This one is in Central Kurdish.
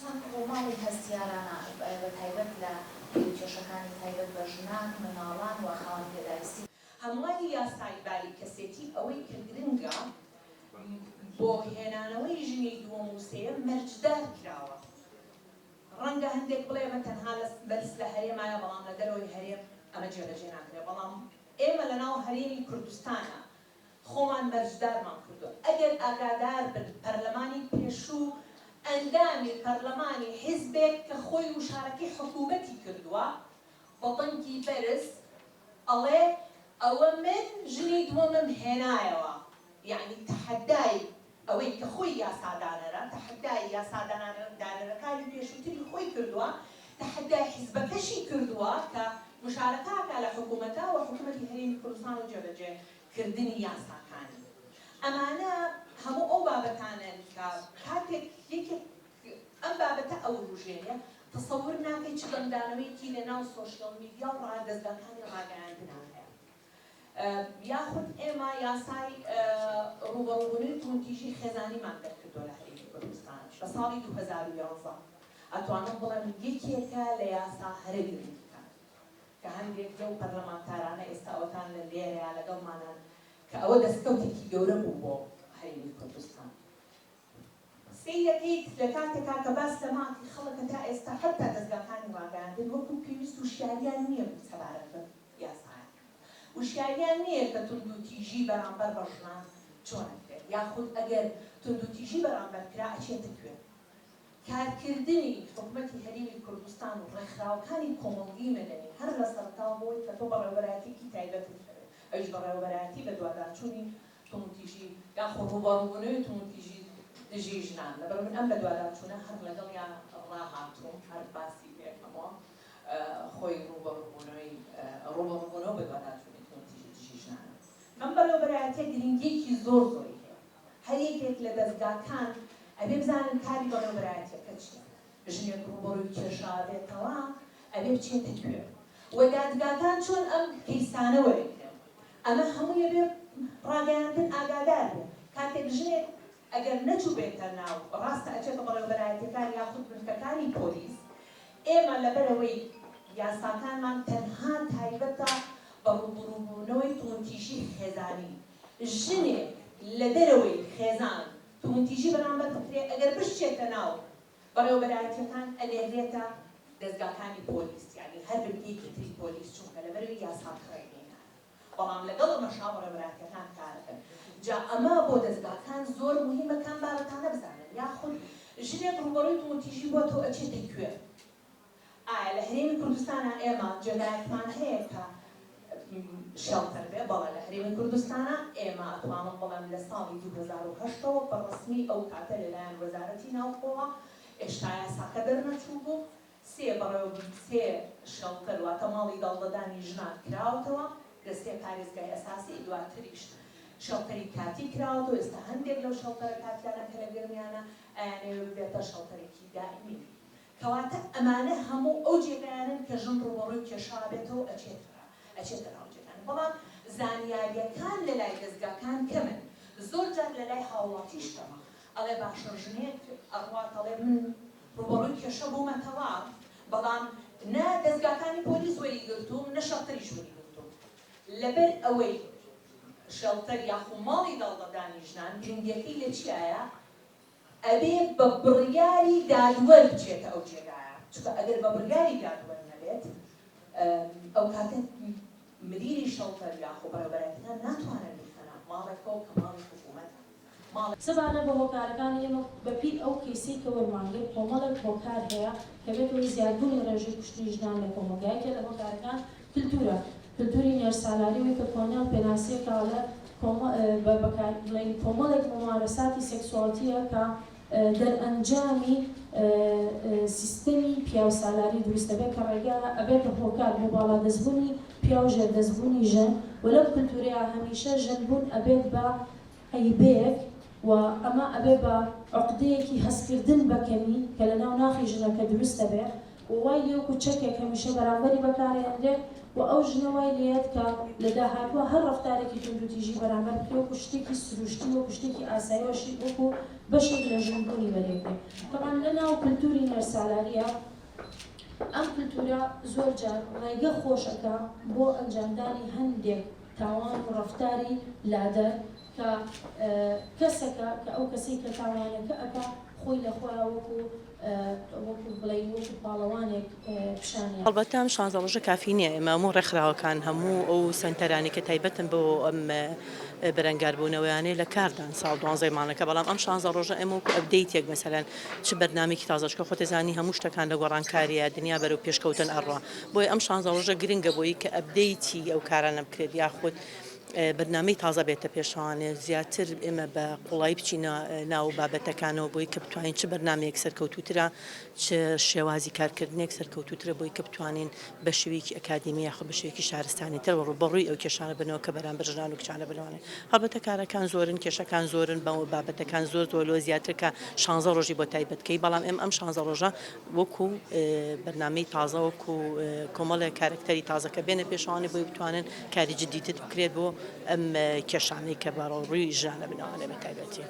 چەند ڕۆماڵی هەستیارانە بەتایبەت لە کێشەکانی تایبەت بە ژنان مناڵان و خاوەن پێداویستی هەمووانی یاسای باری کەسێتی ئەوەی کە گرنگە بۆ هێنانەوەی ژنی دووەم و سێیەم مەرجدار کراوە. ڕەنگە هەندێک بڵێ ئەمە تەنها بەرز لە هەرێمایە بەڵام لە دەرەوەی هەرێم ئەمە جێبەجێ ناکرێت، بەڵام ئێمە لەناو هەرێمی کوردستانە خۆمان مەرجدارمان کردووە. ئەگەر ئاگادار بن پەرلەمانی پێشوو ئەندامی پەرلەمانی حیزبێک کە خۆی وشارەکەی حکوومەتی کردووە بە بەنکی بەرز ئەڵێ ئەوە من ژنی دووەمم هێنایەوە، یعنی تەحەدای ئەوەی کە خۆی یاسادانەرە، تەحەدای یاسادانەرەکانی پێشووتری خۆی کردووە، تەحەدای حیزبەکەشی کردووە کە مشارەکەکە لە حکوومەتە و حکوومەتی هەرێمی کوردستان و جێبەجێکردنی یاساکانی. ئەمانە هەموو ئەو بابەتانن کە کاتێک یەکێک ئەم بابەتە ئەو ڕژێنە تەسەور ناکەی چ گەندانەوەیەکی لەناو سۆشیۆل میدیا و ڕادەزگاکانی ڕاگەیاندنان هەیە. یاخود ئێمە یاسای ڕوبەڕووبوونی توندیژی خێزانیمان دەرکردووە لە هەرێمی کوردستان لە ساڵی 2011 ئەتوانم بڵێم یەکێکە لە یاسا هەرە گرنگەکان کە هەندێک لەو پەرلەمانتارانە ئێستا ئەوتان لە لێرەیە لەگەڵمانان کە ئەوە دەستکەوتێکی گەورە بوو بۆ هەرێمی کوردستان. سیدەکەیت لە کاتێکا کە باس لە ماڵی خەڵکە تا ئێستا هەتا دەستگاکانی ڕاگەیاندن وەکو پێویست وشیاریان نییە سەبارەت بە یاسایان. وشیاریان نییە کە توندوتیژی بەرامبەر بە ژنان چۆن کرێت، یاخود ئەگەر توندوتیژی بەرامبەر کرا ئەچێتە کوێ. کارکردنی حکوومەتی هەرێمی کوردستان و ڕێکخراوەکانی کۆمەڵگەی مەدەنی هەر لە سەرەتاوە بۆی کە تۆ بەڕێوەبەرایەتێکی تایبەت ئەویش بەڕێوەبەرایەتی بە دوادارچوونی توندوتیژی یاخود ڕوبەڕووبوونەوەی توندوتیژی دژی ژنان لەبەر من ئەم بە دوادارچوونە هەر لەگەڵیان ڕاهاتووم هەر باسی پێکەمەوە خۆی ڕوبەڕووبوونەوە بە دوادارچوونی توندوتیژی دژی ژنانە. ئەم بەڕێوەبەرایەتیە گرنگیەکی زۆری هەیە. هەر یەکێک لە دەستگاکان ئەبێ بزانن کاری بەڕێوەبەرایەتیەکە چییە. ژنێک ڕوبەڕووی کێشا بێتەوە ئەبێ بچێتە کوێ. و دادگاکان چۆن ئەم کەیسانە وەرەگرن. ئەمە هەموویە بێ ڕاگەیاندن ئاگادار بێ. کاتێک ژنێک ئەگەر نەچوو بێتە ناو ڕاستە ئەچێتە بەڕێوەبەرایەتیەکان یاخود بنکەکانی پۆلیس، ئێمە لەبەرەوەی یاساکانمان تەنها تایبەتە بە ڕوبەڕووبوونەوەی توندوتیژی خێزانی. ژنێک لە دەرەوەی خێزان توندوتیژی بەرامبەر بکرێ ئەگەر بشتێتە ناو بەڕێوەبەرایەتیەکان ئەلێرێتە دەستگاکانی پۆلیس، یعنی هەر بنکەیەکی تری پۆلیس چونکە لەبەرەوەی یاساکڕێنینە. بەڵام لەگەڵ ئەمەشا بەڕێوەبەرایەتیەکان کارەکەن. جا ئەمە بۆ دەستگاکان زۆر موهیمەکان بابەتانە بزانن. یاخود ژنێک ڕوبەڕووی توندوتیژی بۆ تۆ ئەچێتە کوێ. ئایا لە هەرێمی کوردستانە ئێمە جێگایەکمان هەیە کە شەڵتەر بێ؟ بەڵێ لە هەرێمی کوردستانە ئێمە ئەتوانم بڵێم لە ساڵی 2008ەوە بەڕەسمی ئەو کاتە لەلایەن وەزارەتی ناوخۆوە ئێشتا یاساکە دەرنەچوو بوو، سێ شەڵتەر واتە ماڵی دەڵدەدانی ژنان کراوەتەوە، دەستێ پارێزگای ئەساسی دواتریش شەڵتەری کاتی کراوەتەوە. ئێستا هەندێک لەو شەڵتەرە کاتیانە کە لە گرمیانە ئەیانەوێ ببێتە شەڵتەرێکی دائیمی. کەواتە ئەمانە هەموو ئەو جێگایانن کە ژن ڕوبەڕووی کێشا بێتەوە ئەچێتە ناو جێگان. بەڵام زانیاریەکان لە لای دەستگاکان کەمن، زۆر جار لە لای هاوڵاتیش کەمە. ئەڵێ باشە ژنێک ئەڕوات ئەڵێ من ڕوبەڕووی کێشە بوومەتەوە، بەڵام نە دەستگاکانی پۆلیس وەری گرتووم نە شەڵتەریش وەری گرتووم. لەبەر ئەوەی شەڵتەر یاخود ماڵی دەڵدەدانی ژنان گرنگیەکەی لە چیایە؟ ئەبێ بە بڕیاری دادوەر بچێتە ئەو جێگایە. چونکە ئەگەر بە بڕیاری دادوەر نەبێت ئەو کاتە مدیری شەڵتەر یاخود بەڕێوەبەرایەتیەکان ناتوانن بخەنە ماڵێکەوە کە ماڵی حکوومەتە. سەبارەت بە هۆکارەکانی ئێمە بەپی ئەو کەیسەی کە وەرمانگرت کۆمەڵێک هۆکار هەیە کە بێتەوەی زیادبوونی ڕێژەی کوشتنی ژنان لە کۆمەلگایەکە لە هۆکارەکان کلتورە، کلتوری نێرسالاریەوەی کە کۆنیان پێناسیەکە لە بەکاربڵین کۆمەڵێک مەمارەساتی سێکسواڵیتیە کە دەرئەنجامی سیستەمی پیاوسالاری دروست دەبێت کە ڕێگا ئەبێتە هۆکار بۆ باڵا دەستبوونی پیا و ژێردەستبوونی ژن و لەو کلتورەیە هەمیشە ژنبوون ئەبێت بە عەیبەیەک و ئەمە ئەبێ بە عقدەیەکی هەستکردن بەکەمی کە لە ناو ناخی ژنەکە دروست دەبێت و وای لێوکو چەکێک هەمیشە بەرامبەری بەکارهێنرێت و ئەو ژنەوەی لێت کە لە داهاتوە هەر ڕەفتارێکی توندوتیژی بەرامبەر بکرێ وەکو شتێکی سروشتی وەکو شتێکی ئاساییەوەشی وەکو بەشێک لە ژنبوونی بەرێبێ. طبعاً لە ناو کللتوری نەرسالاریە ئەم کللتورە زۆر جار ڕێگە خۆشەکە بۆ ئەنجامدانی هەندێک تاوان و ڕەفتاری لادەر کە کەسەکە کە ئەو کەسی کە تاوانەکە ئەکا خۆی لە خۆیان وەکو بڵێ وەکو پاڵەوانێک پیشانیان. ئەڵبەتە ئەم 16 ڕۆژە کافی نییە، ئێمە هەموو ڕێکخراوەکان هەموو ئەو سنتەرانی کە تایبەتن بۆ ئەم بەرەنگاربوونەوەیانەی لە کاردان ساڵ 12 مانەکە، بەڵام ئەم 16 ڕۆژە ئێمە وەکو ئەپدەیتێک مەسەلەن چ بەرنامێکی تازەشکە خۆتەزانی هەموو شتەکان لە گۆڕانکاریە دنیا بەرەو پێشکەوتن ئەڕوا، بۆی ئەم 16 ڕۆژە گرنگە بۆی کە ئەپدەیتی ئەو کارانە بکرێت یاخود بەرنامەی تازە بێتە پێشوانێ زیاتر ئێمە بە قوڵایی بچینە ناو بابەتەکانەوە بۆی کە بتوانین چ بەرنامەیەک سەرکەوتوترە چ شێوازی کارکردنێک سەرکەوتوترە بۆی کە بتوانین بە شێوەیەکی ئەکادمی یاخود بە شێوەیەکی شارستانی تر بەڕووی ئەو کێشانە بنەوە کە بەرامبەر ژنان و کچانە بنوانێت. هەڵبەتە کارەکان زۆرن، کێشەکان زۆرن، بە بابەتەکان زۆر لۆ زیاتر کە 16 ڕۆژی بۆ تایبەتکەی، بەڵام ئەم 16 ڕۆژە وەکو بەرنامەی تازە وەکو کۆمەڵێک کارکتەری تازەکە بێنە پێشوانێ بۆی بتوانن کاری جدیتر بکرێت بۆ ئەم کێشانەی کە بەڕووی ژنانە بنەوانێ بە تایبەتی.